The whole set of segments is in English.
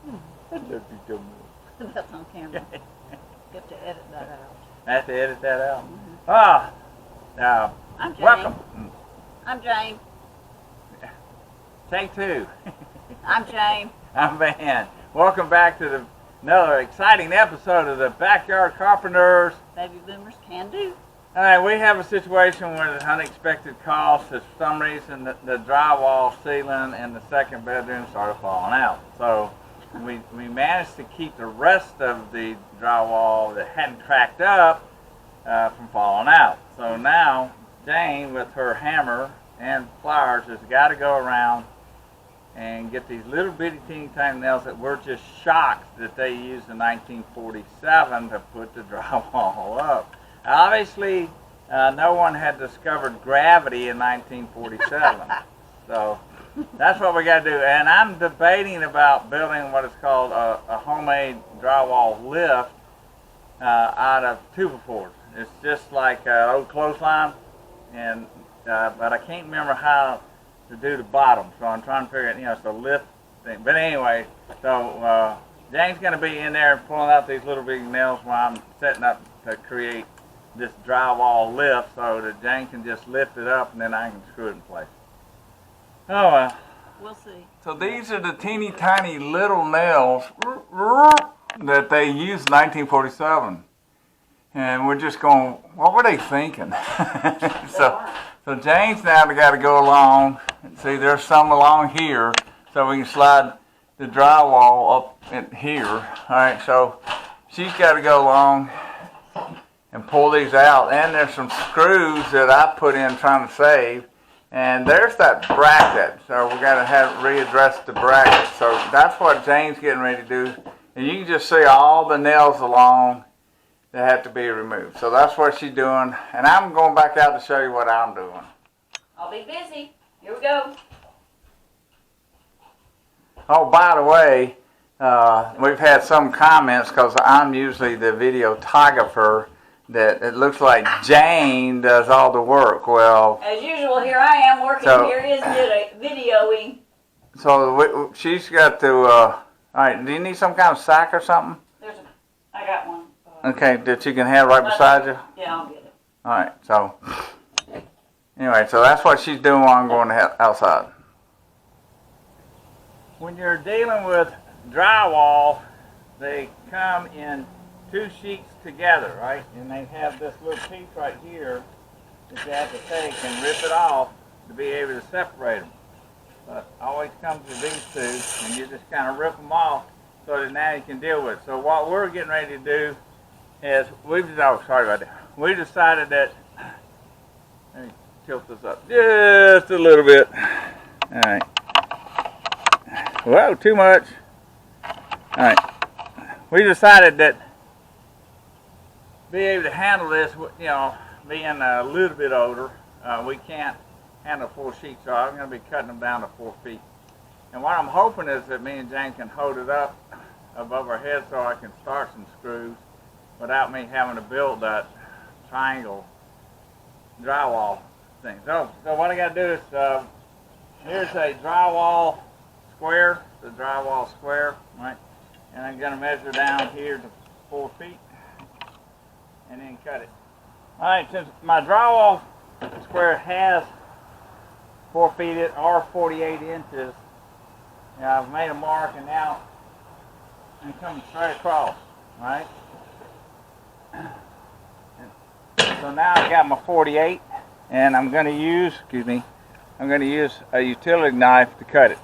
I love you so much. That's on camera. You have to edit that out. I have to edit that out. I'm Jane. Welcome. I'm Jane. Take two. I'm Jane. I'm Van. Welcome back to another exciting episode of the Backyard Carpenters. Baby boomers can do. All right, we have a situation where the unexpected cost is for some reason the drywall ceiling in the second bedroom started falling out. So we managed to keep the rest of the drywall that hadn't cracked up from falling out. So now Jane, with her hammer and pliers, has got to go around and get these little bitty teeny tiny nails that we're just shocked that they used in 1947 to put the drywall up. Obviously, no one had discovered gravity in 1947. So that's what we got to do. And I'm debating about building what is called a homemade drywall lift out of 2x4s. It's just like an old clothesline, and but I can't remember how to do the bottom, so I'm trying to figure it. It's a lift thing. But anyway, so Jane's going to be in there pulling out these little big nails while I'm setting up to create this drywall lift, so that Jane can just lift it up and then I can screw it in place. Oh well. We'll see. So these are the teeny tiny little nails that they used in 1947. And we're just going, what were they thinking? So Jane's now got to go along. See, there's some along here, so we can slide the drywall up in here. All right, so she's got to go along and pull these out. And there's some screws that I put in trying to save. And there's that bracket, so we're going to have readdress the bracket. So that's what Jane's getting ready to do. And you can just see all the nails along that have to be removed. So that's what she's doing. And I'm going back out to show you what I'm doing. I'll be busy. Here we go. Oh, by the way, we've had some comments, because I'm usually the videographer, that it looks like Jane does all the work. Well, as usual, here I am working. Here is videoing. So she's got to, all right, do you need some kind of sack or something? I got one. Okay, that you can have right beside you? Yeah, I'll get it. All right, so anyway, so that's what she's doing while I'm going outside. When you're dealing with drywall, they come in two sheets together, right? And they have this little piece right here that you have to take and rip it off to be able to separate them. But it always comes with these two, and you just kind of rip them off so that now you can deal with it. So what we're getting ready to do is, we decided that, let me tilt this up just a little bit. All right. Whoa, too much. All right. We decided that be able to handle this, being a little bit older, we can't handle 4 sheets, so I'm going to be cutting them down to 4 feet. And what I'm hoping is that me and Jane can hold it up above our head so I can start some screws without me having to build that triangle drywall thing. So what I got to do is, here's a drywall square, right? And I'm going to measure down here to 4 feet and then cut it. All right, since my drywall square has 4 feet or 48 inches, I've made a mark, and now I'm coming straight across, right? So now I've got my 48, and I'm going to use, a utility knife to cut it.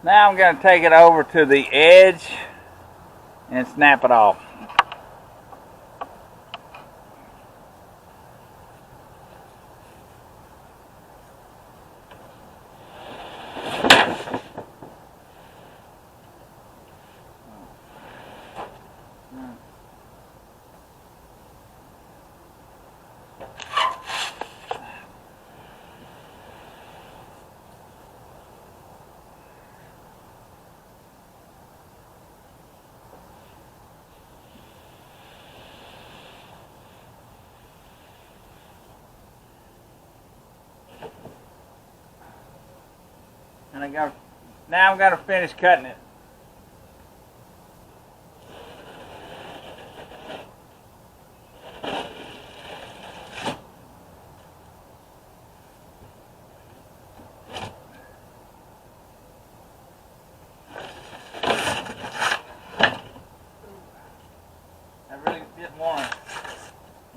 Now I'm going to take it over to the edge and snap it off. And now I'm going to finish cutting it. I really didn't want to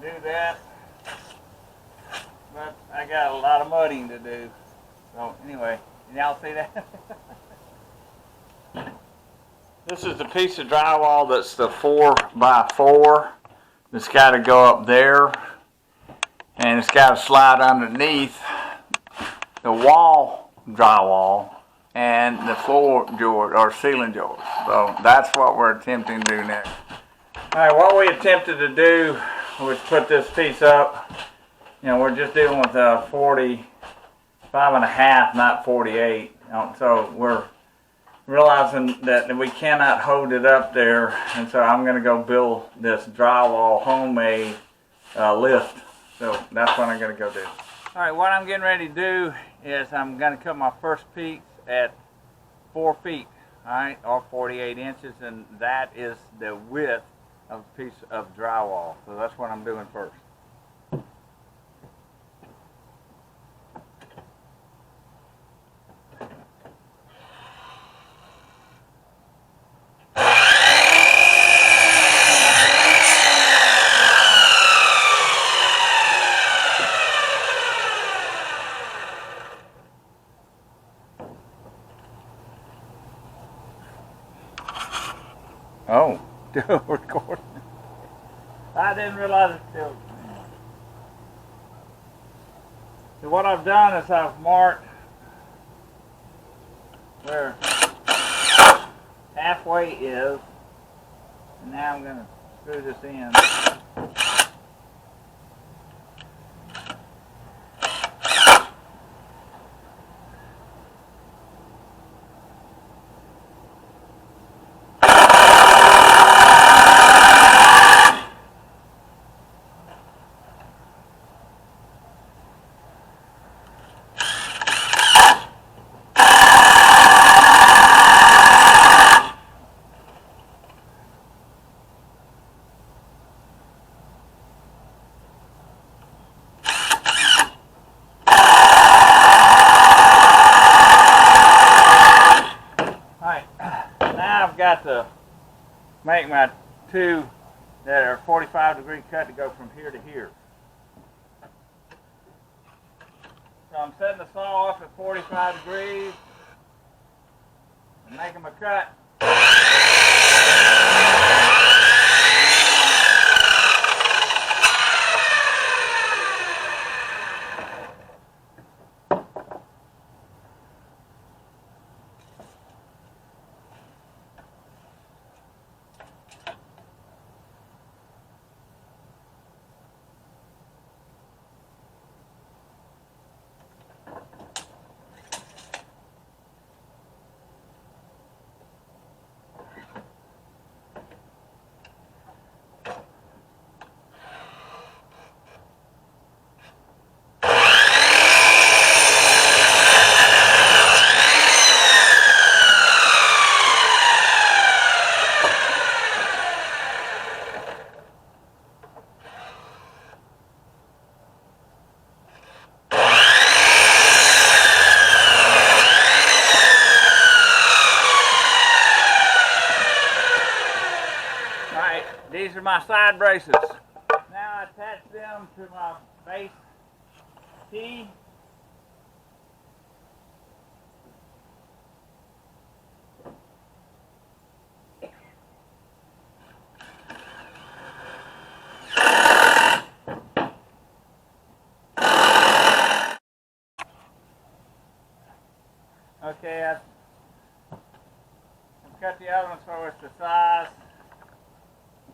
do that, but I got a lot of mudding to do. So anyway, y'all see that? This is the piece of drywall that's the 4x4. It's got to go up there, and it's got to slide underneath the wall drywall and the floor joist or ceiling joist. So that's what we're attempting to do next. All right, what we attempted to do was put this piece up. You know, we're just dealing with 45.5, not 48. So we're realizing that we cannot hold it up there, and so I'm going to go build this drywall homemade lift. So that's what I'm going to go do. All right, what I'm getting ready to do is I'm going to cut my first piece at 4 feet, all right, or 48 inches, and that is the width of a piece of drywall. So that's what I'm doing first. Oh, still recording. I didn't realize it still. So what I've done is I've marked where halfway is, and now I'm going to screw this in. I've got to make my two that are 45-degree cut to go from here to here. So I'm setting the saw up at 45 degrees and making my cut. These are my side braces. Now I attach them to my base T. Okay, I've cut the other one so it's the size.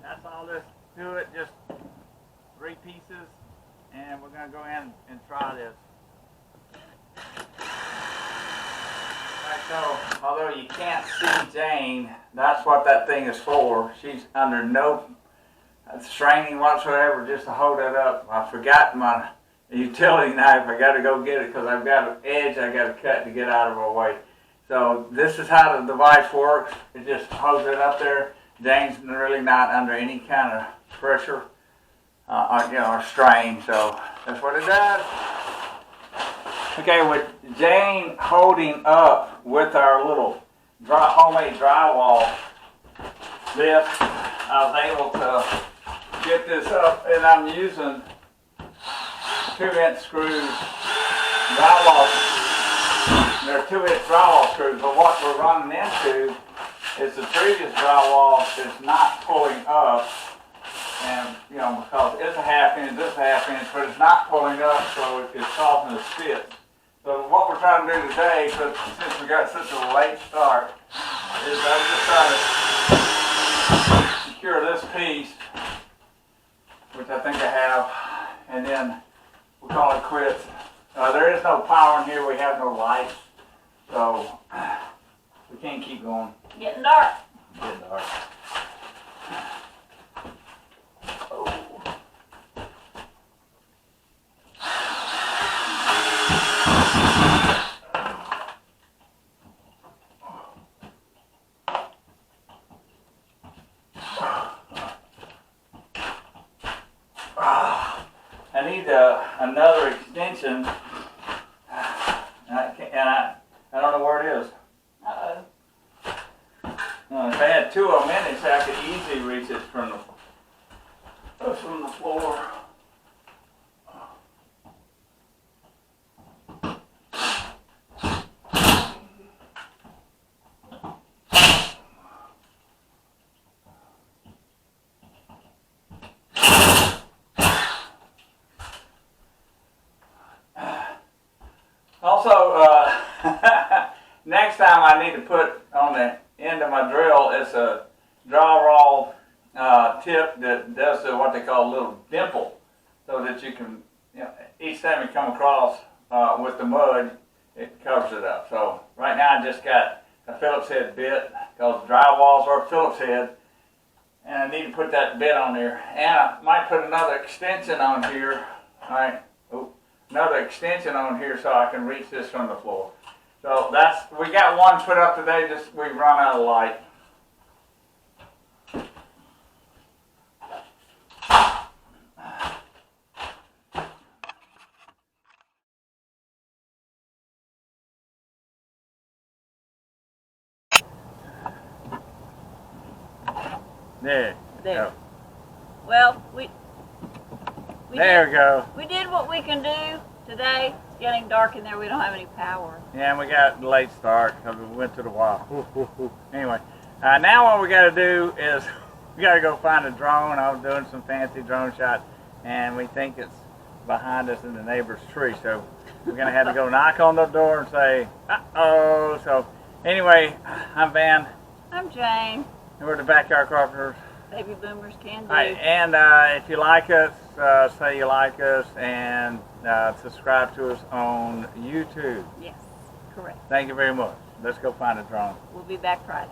That's all this to it, just 3 pieces, and we're gonna go in and try this. Alright, so although you can't see Jane, that's what that thing is for. She's under no straining whatsoever just to hold it up. I forgot my utility knife. I got to go get it because I've got an edge I got to cut to get out of her way. So this is how the device works. It just holds it up there. Jane's really not under any kind of pressure or strain. So that's what it does. Okay, with Jane holding up with our little homemade drywall lift, I was able to get this up, and I'm using 2-inch screws, drywall. They're 2-inch drywall screws, but what we're running into is the previous drywall is not pulling up, and because it's a 1/2 inch, this 1/2 inch, but it's not pulling up, so it's causing us fits. So what we're trying to do today, since we got such a late start, is I'm just trying to secure this piece, which I think I have, and then we'll call it quits. There is no power in here. We have no lights, so we can't keep going. Getting dark. Getting dark. I need another extension, and I don't know where it is. Uh-oh. If I had 2 of them in it, I could easily reach it from the floor. Also, next time I need to put on the end of my drill is a drywall tip that does what they call a little dimple, so that you can, each time you come across with the mud, it covers it up. So right now I just got a Phillips head bit, because drywalls are Phillips head, and I need to put that bit on there. And I might put another extension on here, alright, another extension on here so I can reach this from the floor. So we got one put up today, just we run out of light. There. There. Well, we there we go. We did what we can do today. It's getting dark in there. We don't have any power. Yeah, and we got a late start because we went to the wall. Anyway, now what we got to do is we got to go find a drone. I was doing some fancy drone shots, and we think it's behind us in the neighbor's tree. So we're going to have to go knock on the door and say, uh-oh. So anyway, I'm Van. I'm Jane. And we're the Backyard Carpenters. Baby boomers can do. All right, and if you like us, say you like us, and subscribe to us on YouTube. Yes, correct. Thank you very much. Let's go find a drone. We'll be back Friday.